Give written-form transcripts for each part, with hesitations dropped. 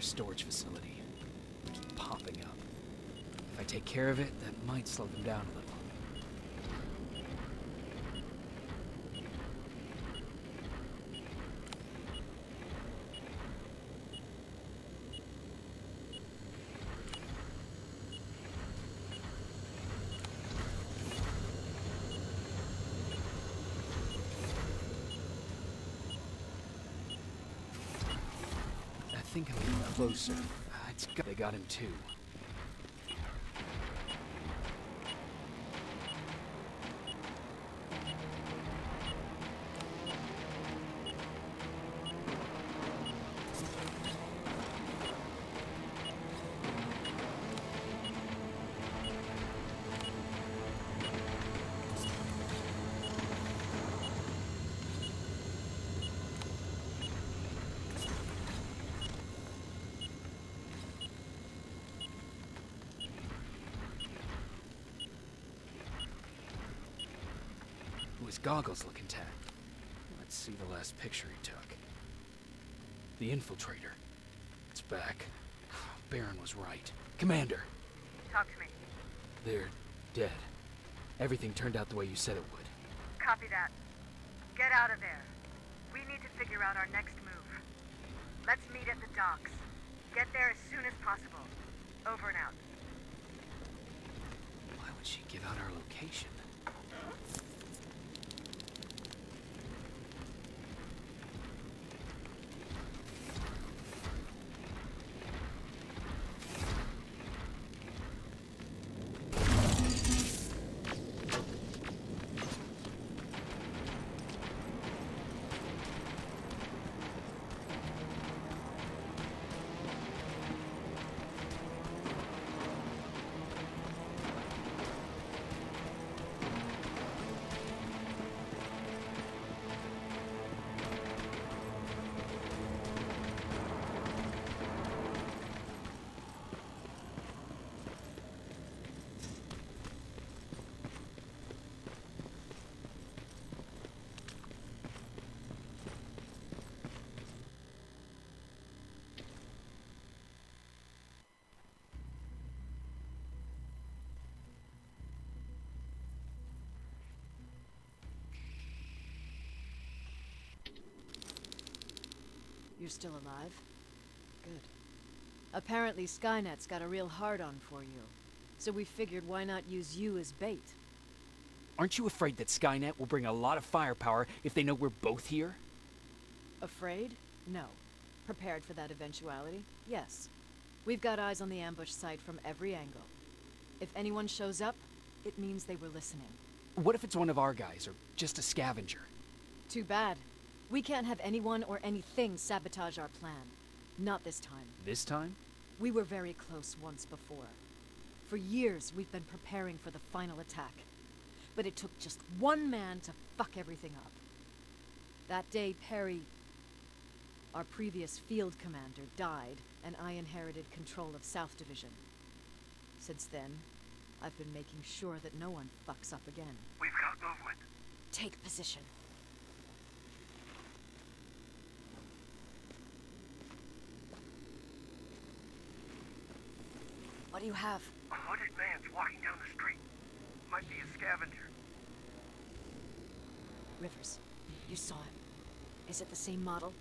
Storage facility. Keep popping up. If I take care of it, that might slow them down a little. I think I'm getting closer. They got him too. His goggles look intact. Let's see the last picture he took. The infiltrator. It's back. Baron was right. Commander! Talk to me. They're dead. Everything turned out the way you said it would. Copy that. Get out of there. We need to figure out our next move. Let's meet at the docks. Get there as soon as possible. Over and out. Why would she give out our location? You're still alive? Good. Apparently Skynet's got a real hard-on for you. So we figured why not use you as bait? Aren't you afraid that Skynet will bring a lot of firepower if they know we're both here? Afraid? No. Prepared for that eventuality? Yes. We've got eyes on the ambush site from every angle. If anyone shows up, it means they were listening. What if it's one of our guys, or just a scavenger? Too bad. We can't have anyone or anything sabotage our plan. Not this time. This time? We were very close once before. For years, we've been preparing for the final attack. But it took just one man to fuck everything up. That day, Perry, our previous field commander, died, and I inherited control of South Division. Since then, I've been making sure that no one fucks up again. We've got movement. Take position. What do you have? A hooded man's walking down the street. Might be a scavenger. Rivers, you saw him. Is it the same model?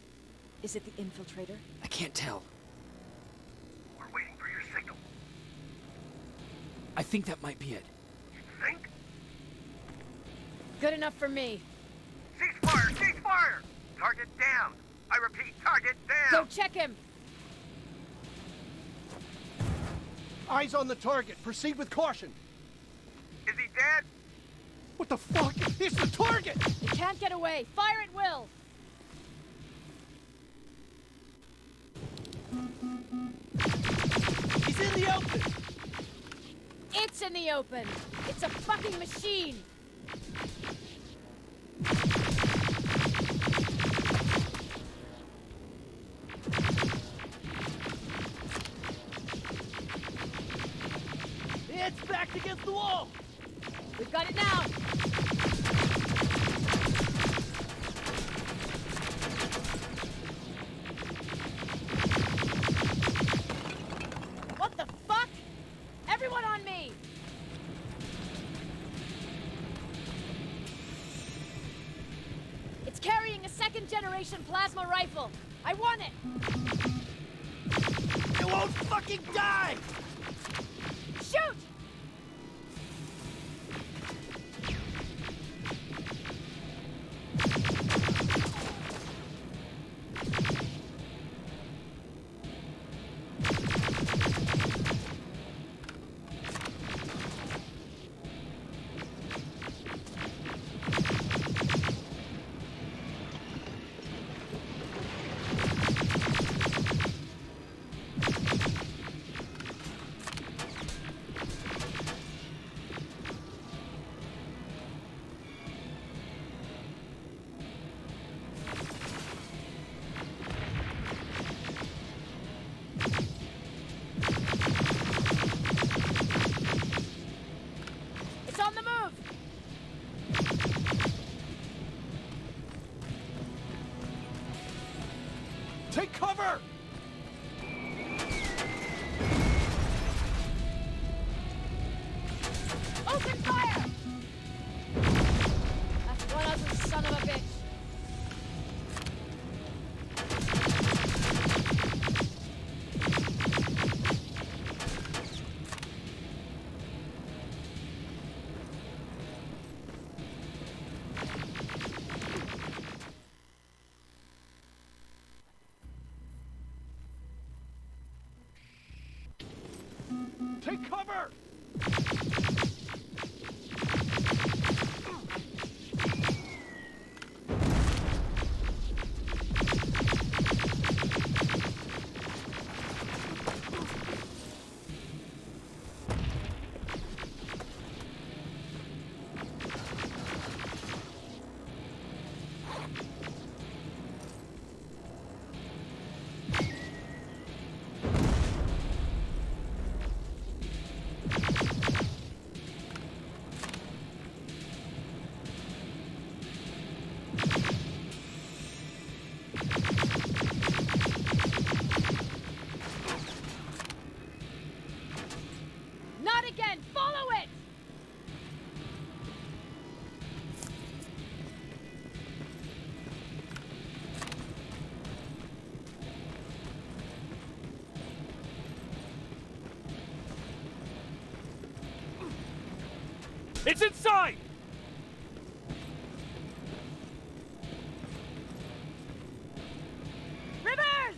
Is it the infiltrator? I can't tell. We're waiting for your signal. I think that might be it. You think? Good enough for me. Cease fire! Cease fire! Target down! I repeat, target Go down! check him! Eyes on the target. Proceed with caution. Is he dead? What the fuck? It's the target! It can't get away. Fire at will. He's in the open! It's in the open. It's a fucking machine. It's backed against the wall! We've got it now. What the fuck? Everyone on me! It's carrying a second-generation plasma rifle. I want it. You won't fucking die! Shoot! It's on the move! Take cover! Open fire! That's one ugly son of a bitch. Take cover! Not again! Follow it! It's inside! Rivers!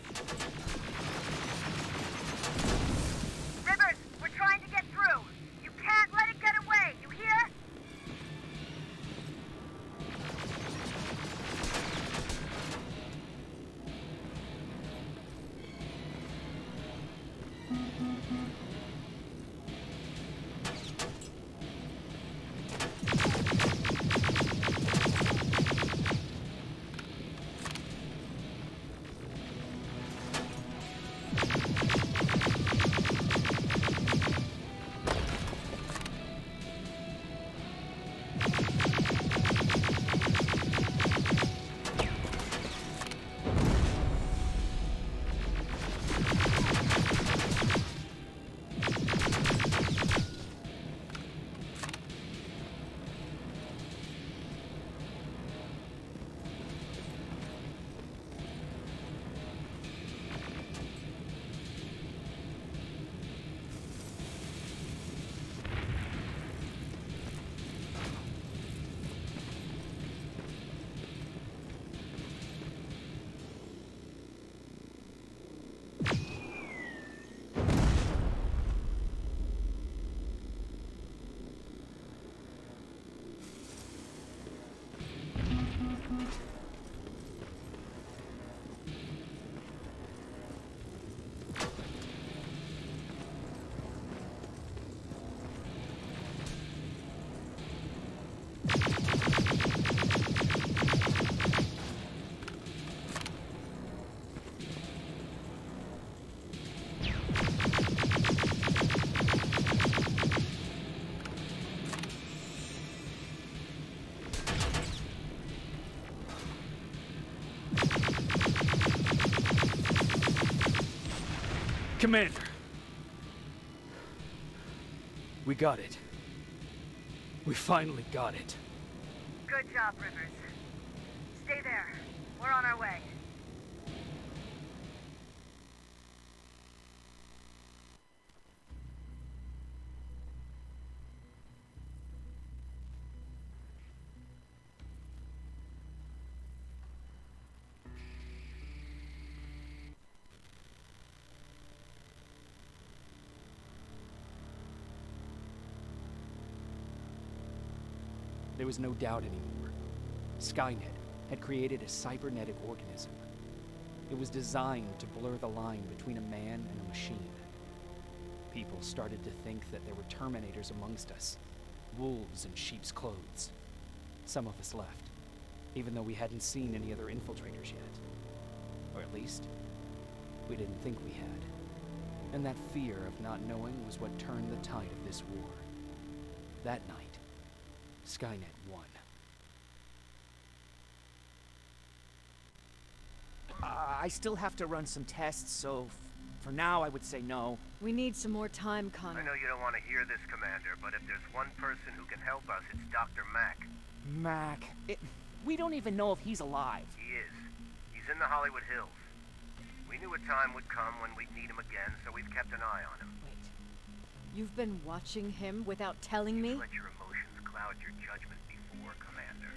Rivers, we're trying to get through. You can't let it get away, you hear? Commander. We got it. We finally got it. Good job, Rivers. Stay there. We're on our way. There was no doubt anymore. Skynet had created a cybernetic organism. It was designed to blur the line between a man and a machine. People started to think that there were Terminators amongst us, wolves in sheep's clothes. Some of us left, even though we hadn't seen any other infiltrators yet. Or at least, we didn't think we had. And that fear of not knowing was what turned the tide of this war. That night, Skynet won. I still have to run some tests, so for now I would say no. We need some more time, Connor. I know you don't want to hear this, Commander, but if there's one person who can help us, it's Dr. Mack. Mac, we don't even know if he's alive. He is. He's in the Hollywood Hills. We knew a time would come when we'd need him again, so we've kept an eye on him. Wait. You've been watching him without telling me? Let your emotions cloud your judgment before, Commander.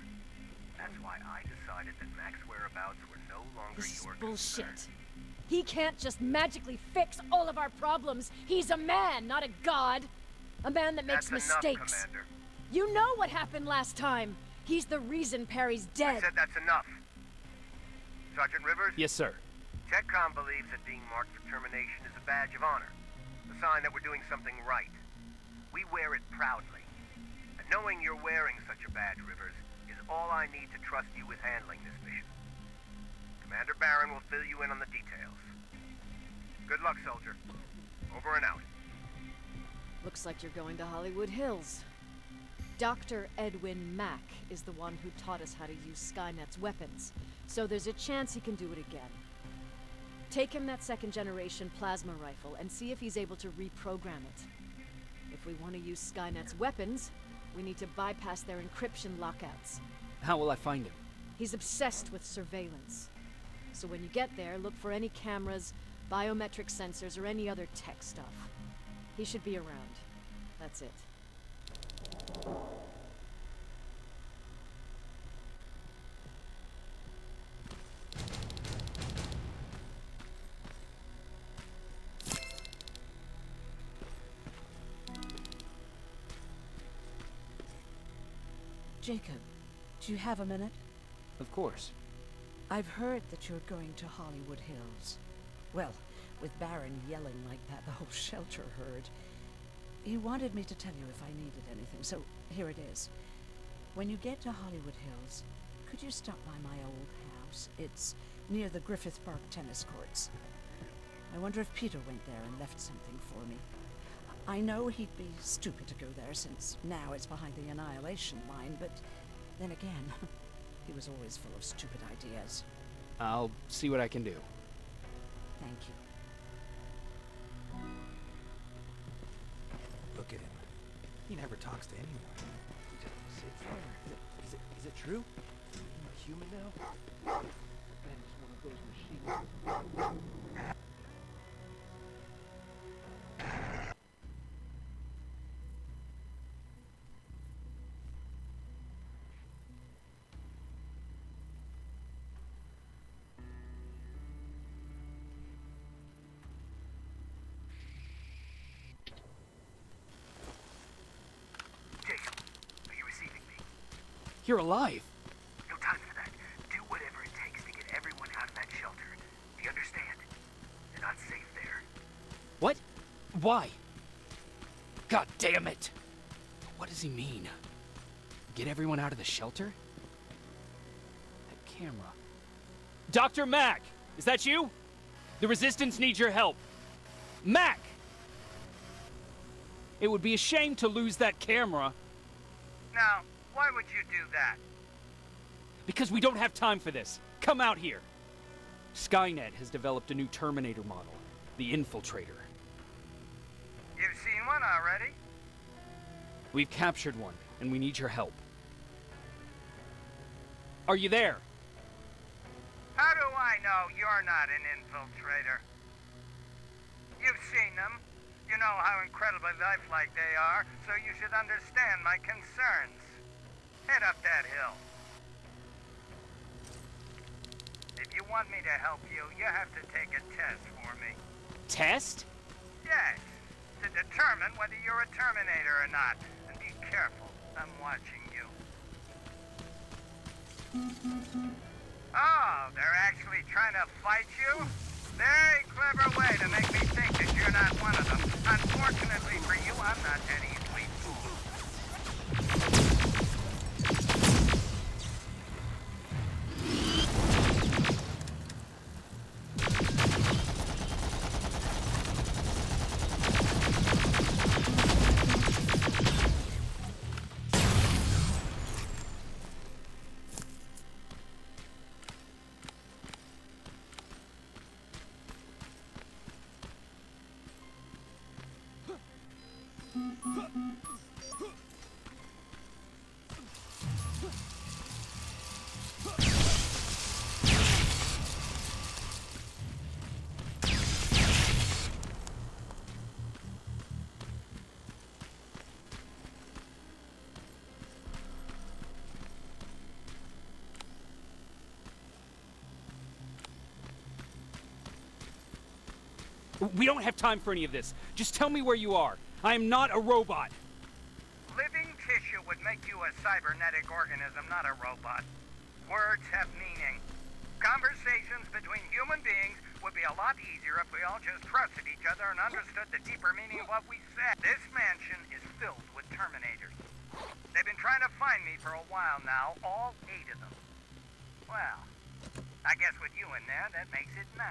That's why I decided that Mack's whereabouts were no longer This is your bullshit. concern. He can't just magically fix all of our problems. He's a man, not a god. A man that makes That's mistakes. enough, Commander. You know what happened last time. He's the reason Perry's I dead. said that's enough. Sergeant Rivers? Yes, sir. TechCom believes that being marked for termination is a badge of honor, a sign that we're doing something right. We wear it proudly. And knowing you're wearing such a badge, Rivers, is all I need to trust you with handling this mission. Commander Barron will fill you in on the details. Good luck, soldier. Over and out. Looks like you're going to Hollywood Hills. Dr. Edwin Mack is the one who taught us how to use Skynet's weapons, so there's a chance he can do it again. Take him that second-generation plasma rifle and see if he's able to reprogram it. If we want to use Skynet's weapons, we need to bypass their encryption lockouts. How will I find him? He's obsessed with surveillance. So when you get there, look for any cameras, biometric sensors, or any other tech stuff. He should be around. That's it. Jacob, do you have a minute? Of course. I've heard that you're going to Hollywood Hills. Well, with Barron yelling like that, the whole shelter heard. He wanted me to tell you if I needed anything, so here it is. When you get to Hollywood Hills, could you stop by my old house? It's near the Griffith Park tennis courts. I wonder if Peter went there and left something for me. I know he'd be stupid to go there, since now it's behind the Annihilation Line, but then again, he was always full of stupid ideas. I'll see what I can do. Thank you. Look at him. He never talks to anyone. He just sits there. Is it true? Are you a human now? Man is one of those machines. Jacob, are you receiving me? You're alive. No time for that. Do whatever it takes to get everyone out of that shelter. Do you understand? They're not safe there. What? Why? God damn it! What does he mean? Get everyone out of the shelter? That camera. Dr. Mack! Is that you? The Resistance needs your help. Mack! It would be a shame to lose that camera. Now, why would you do that? Because we don't have time for this. Come out here. Skynet has developed a new Terminator model. The Infiltrator. You've seen one already? We've captured one, and we need your help. Are you there? How do I know you're not an infiltrator? You've seen them. You know how incredibly lifelike they are, so you should understand my concerns. Head up that hill. If you want me to help you, you have to take a test for me. Test? Yes, to determine whether you're a Terminator or not. And be careful, I'm watching you. Oh, they're actually trying to fight you? Very clever way to make me think that you're not one of them. Unfortunately for you, I'm not that easily fooled. We don't have time for any of this. Just tell me where you are. I am not a robot. Living tissue would make you a cybernetic organism, not a robot. Words have meaning. Conversations between human beings would be a lot easier if we all just trusted each other and understood the deeper meaning of what we said. This mansion is filled with Terminators. They've been trying to find me for a while now, all 8 of them. Well, I guess with you in there, that makes it 9.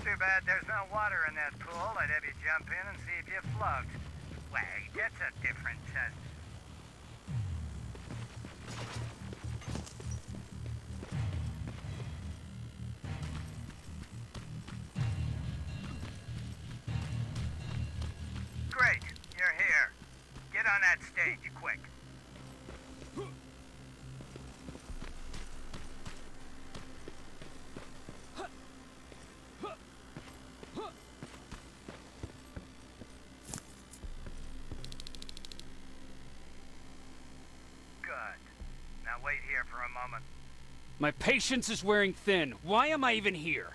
Too bad there's no water in that pool. I'd have you jump in and see if you float. Wait, that's a different test. Great, you're here. Get on that stage, quick. Good. Now wait here for a moment. My patience is wearing thin. Why am I even here?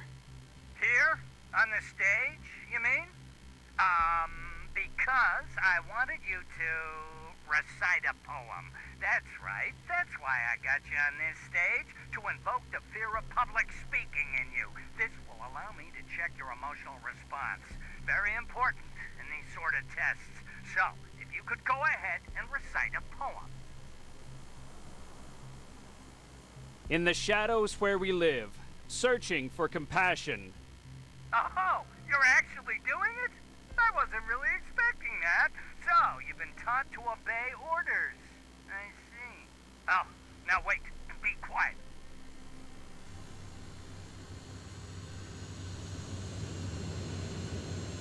Here? On the stage, you mean? Because I wanted you to recite a poem. That's right. That's why I got you on this stage, to invoke the fear of public speaking in you. This will allow me to check your emotional response. Very important in these sort of tests. So, if you could go ahead and recite a poem. In the shadows where we live, searching for compassion. Oh, you're actually doing it? I wasn't really expecting that. So, you've been taught to obey orders. I see. Oh, now wait and be quiet.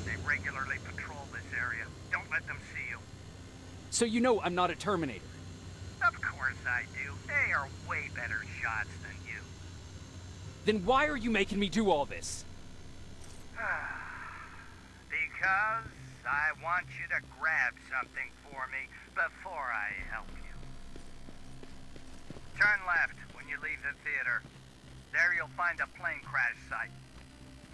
They regularly patrol this area. Don't let them see you. So you know I'm not a Terminator. Of course I do. They are way better shots than you. Then why are you making me do all this? Because I want you to grab something for me before I help you. Turn left when you leave the theater. There you'll find a plane crash site.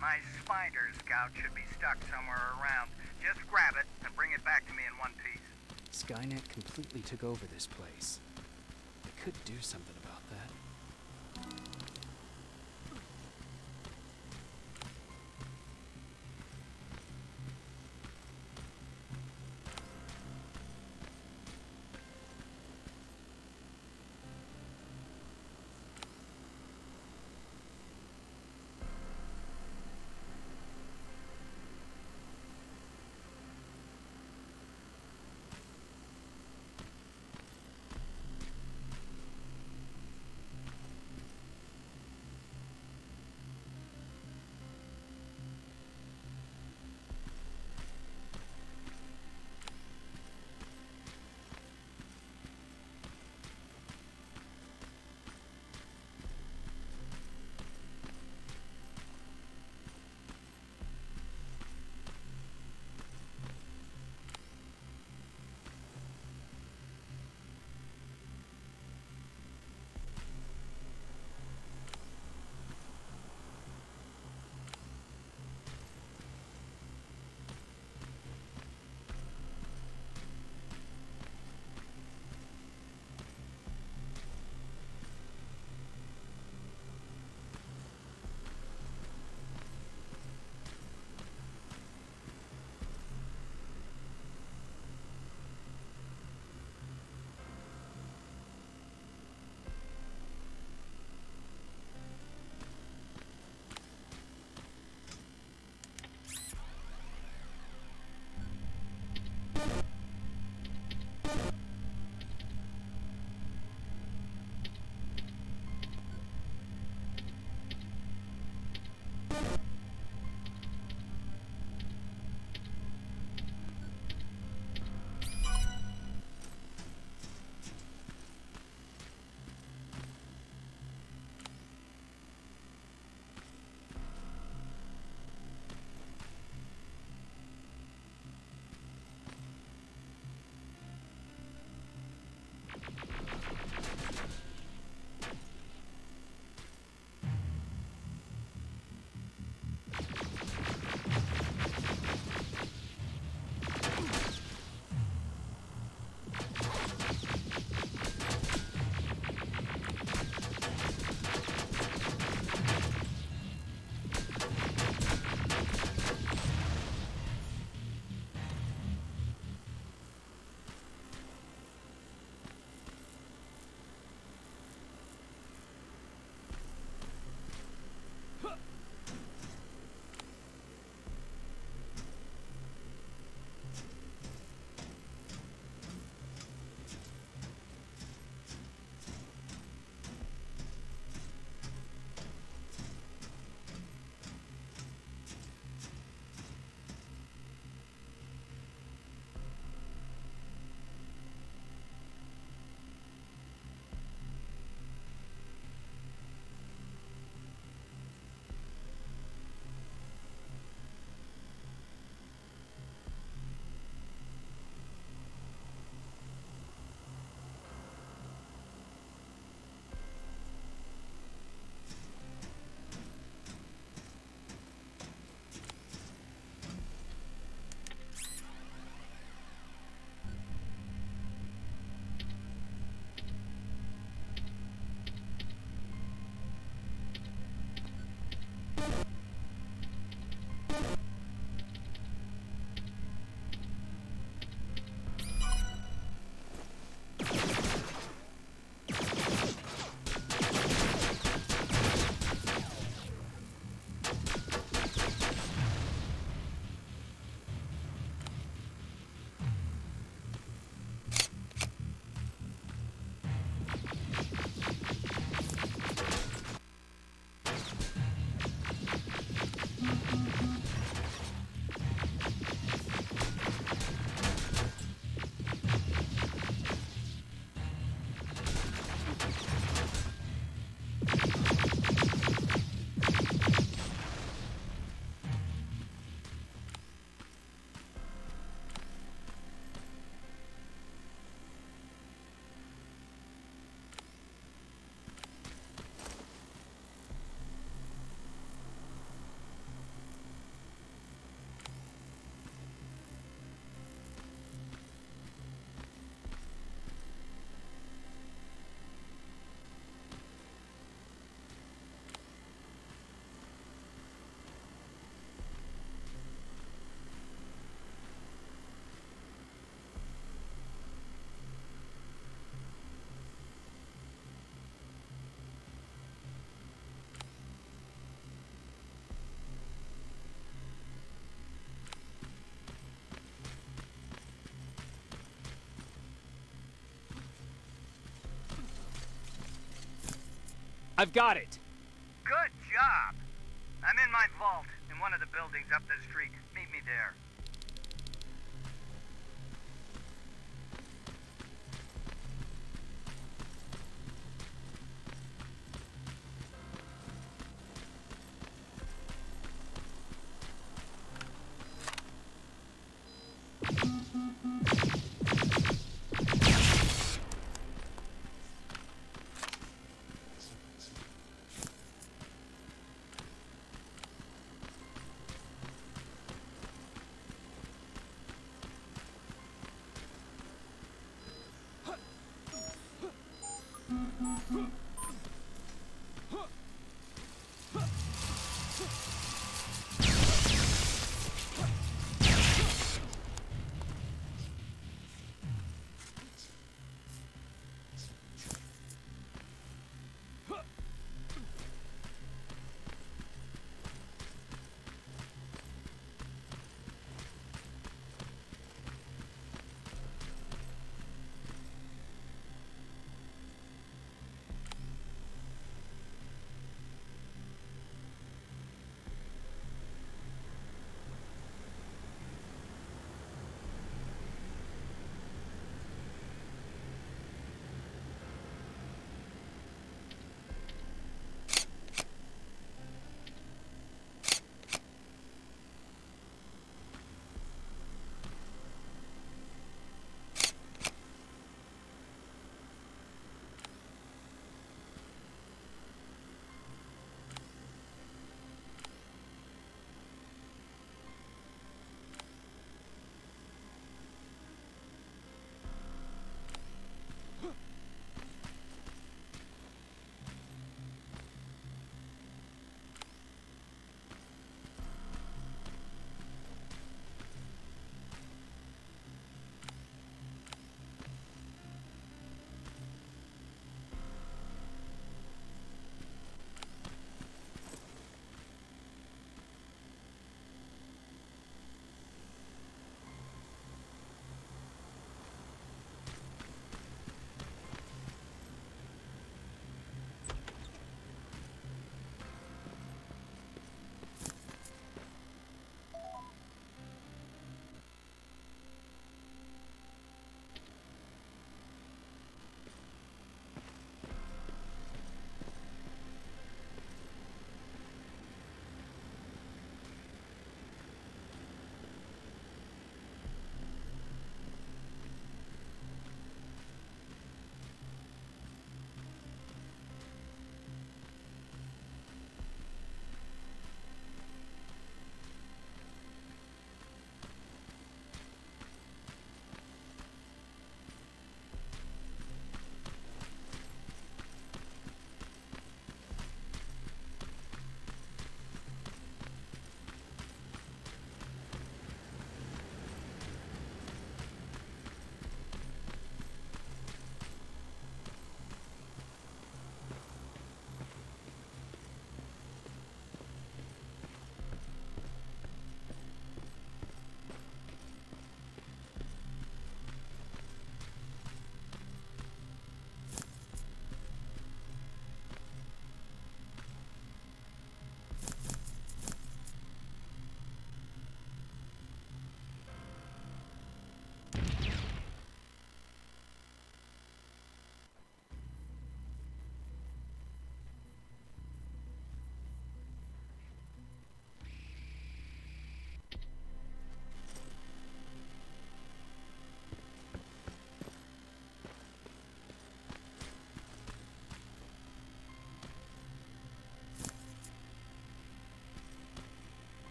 My spider scout should be stuck somewhere around. Just grab it and bring it back to me in one piece. Skynet completely took over this place. I could do something about that. I've got it. Good job. I'm in my vault in one of the buildings up the street. Meet me there.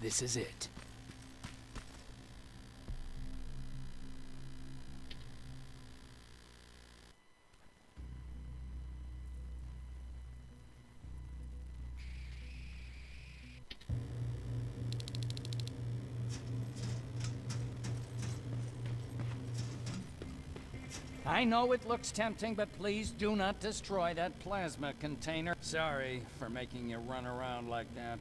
This is it. I know it looks tempting, but please do not destroy that plasma container. Sorry for making you run around like that.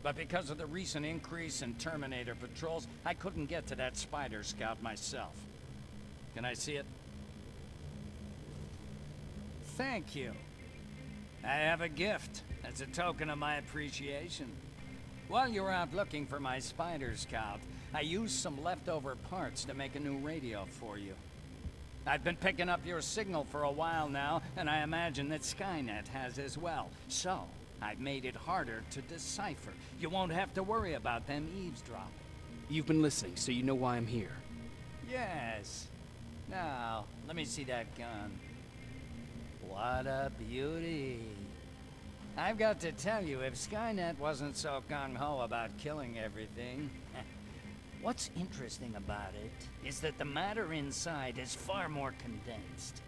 But because of the recent increase in Terminator patrols, I couldn't get to that Spider Scout myself. Can I see it? Thank you. I have a gift as a token of my appreciation. While you were out looking for my Spider Scout, I used some leftover parts to make a new radio for you. I've been picking up your signal for a while now, and I imagine that Skynet has as well. So, I've made it harder to decipher. You won't have to worry about them eavesdropping. You've been listening, so you know why I'm here. Yes. Now, let me see that gun. What a beauty. I've got to tell you, if Skynet wasn't so gung-ho about killing everything... What's interesting about it is that the matter inside is far more condensed.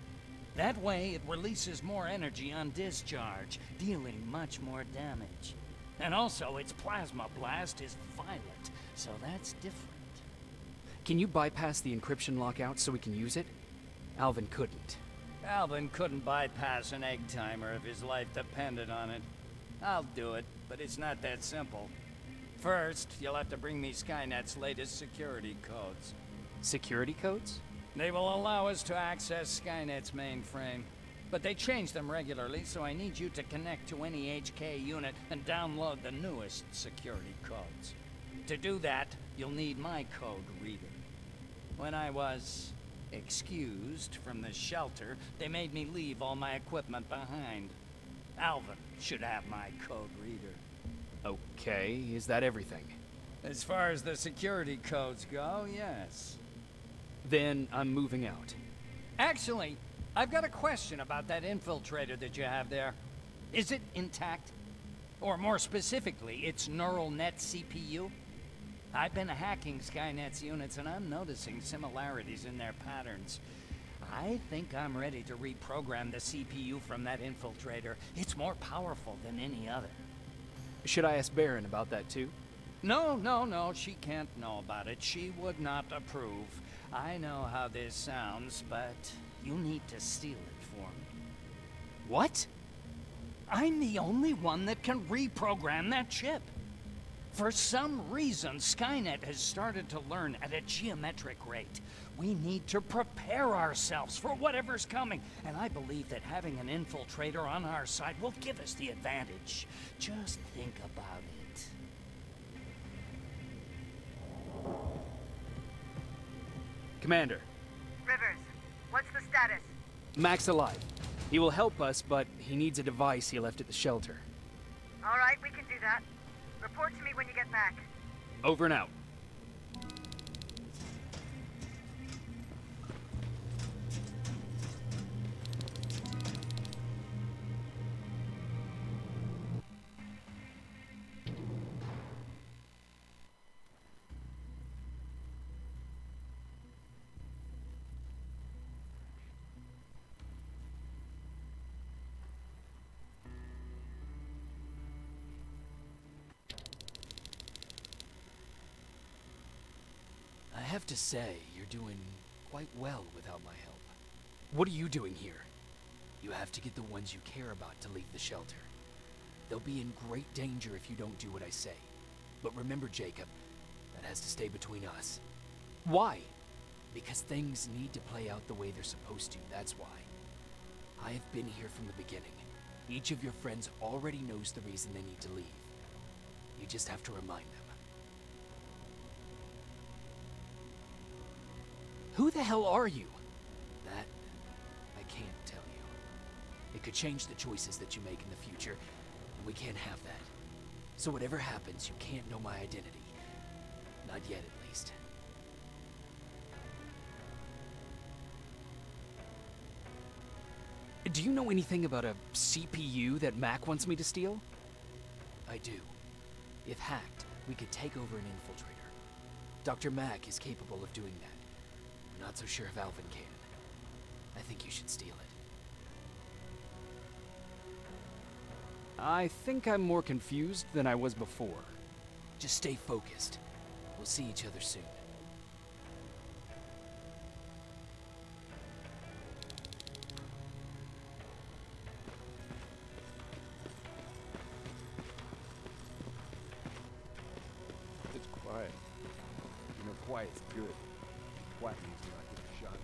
That way, it releases more energy on discharge, dealing much more damage. And also, its plasma blast is violent, so that's different. Can you bypass the encryption lockout so we can use it? Alvin couldn't. Alvin couldn't bypass an egg timer if his life depended on it. I'll do it, but it's not that simple. First, you'll have to bring me Skynet's latest security codes. Security codes? They will allow us to access Skynet's mainframe. But they change them regularly, so I need you to connect to any HK unit and download the newest security codes. To do that, you'll need my code reader. When I was excused from the shelter, they made me leave all my equipment behind. Alvin should have my code reader. Okay, is that everything? As far as the security codes go, yes. Then I'm moving out. Actually, I've got a question about that infiltrator that you have there. Is it intact? Or more specifically, its neural net CPU? I've been hacking Skynet's units and I'm noticing similarities in their patterns. I think I'm ready to reprogram the CPU from that infiltrator. It's more powerful than any other. Should I ask Baron about that too? No, she can't know about it. She would not approve. I know how this sounds, but you need to steal it for me. What? I'm the only one that can reprogram that chip. For some reason, Skynet has started to learn at a geometric rate. We need to prepare ourselves for whatever's coming, and I believe that having an infiltrator on our side will give us the advantage. Just think about it. Commander, Rivers, what's the status? Mac's alive. He will help us, but he needs a device he left at the shelter. All right, we can do that. Report to me when you get back. Over and out. I have to say, you're doing quite well without my help. What are you doing here? You have to get the ones you care about to leave the shelter. They'll be in great danger if you don't do what I say. But remember, Jacob, that has to stay between us. Why? Because things need to play out the way they're supposed to, that's why. I have been here from the beginning. Each of your friends already knows the reason they need to leave. You just have to remind them. Who the hell are you? That, I can't tell you. It could change the choices that you make in the future, and we can't have that. So whatever happens, you can't know my identity. Not yet, at least. Do you know anything about a CPU that Mac wants me to steal? I do. If hacked, we could take over an infiltrator. Dr. Mack is capable of doing that. I'm not so sure if Alvin can. I think you should steal it. I think I'm more confused than I was before. Just stay focused. We'll see each other soon. It's quiet. You know, quiet's good. Quiet means you're not getting shot.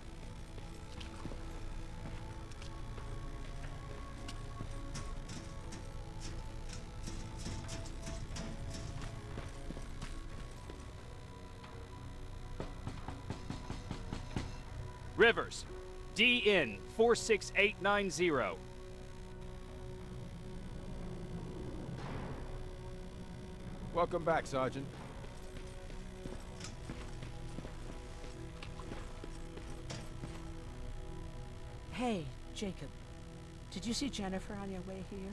Rivers, DN 46890. Welcome back, Sergeant. Hey, Jacob. Did you see Jennifer on your way here?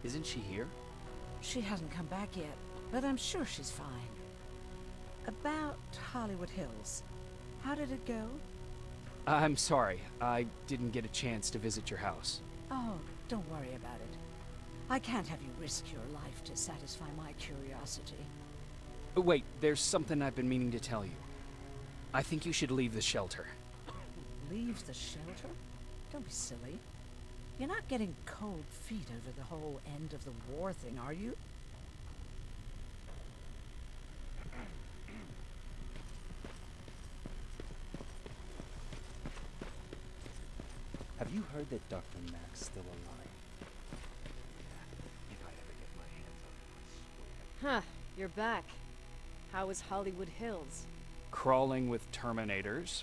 Isn't she here? She hasn't come back yet, but I'm sure she's fine. About Hollywood Hills. How did it go? I'm sorry. I didn't get a chance to visit your house. Oh, don't worry about it. I can't have you risk your life to satisfy my curiosity. Wait, there's something I've been meaning to tell you. I think you should leave the shelter. Leave the shelter? Don't be silly. You're not getting cold feet over the whole end of the war thing, are you? Have you heard that Dr. Mack's still alive? If I ever get my hands on him, I swear. Huh, you're back. How is Hollywood Hills? Crawling with Terminators.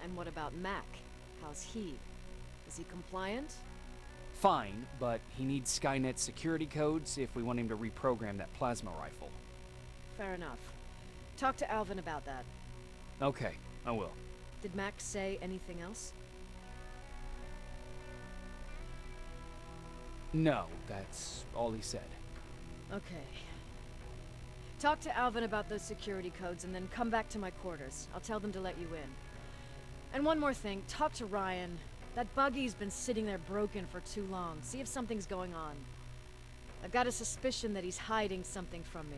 And what about Mac? How's he? Is he compliant? Fine, but he needs Skynet security codes if we want him to reprogram that plasma rifle. Fair enough. Talk to Alvin about that. Okay, I will. Did Mac say anything else? No, that's all he said. Okay. Talk to Alvin about those security codes and then come back to my quarters. I'll tell them to let you in. And one more thing, talk to Ryan. That buggy's been sitting there broken for too long. See if something's going on. I've got a suspicion that he's hiding something from me.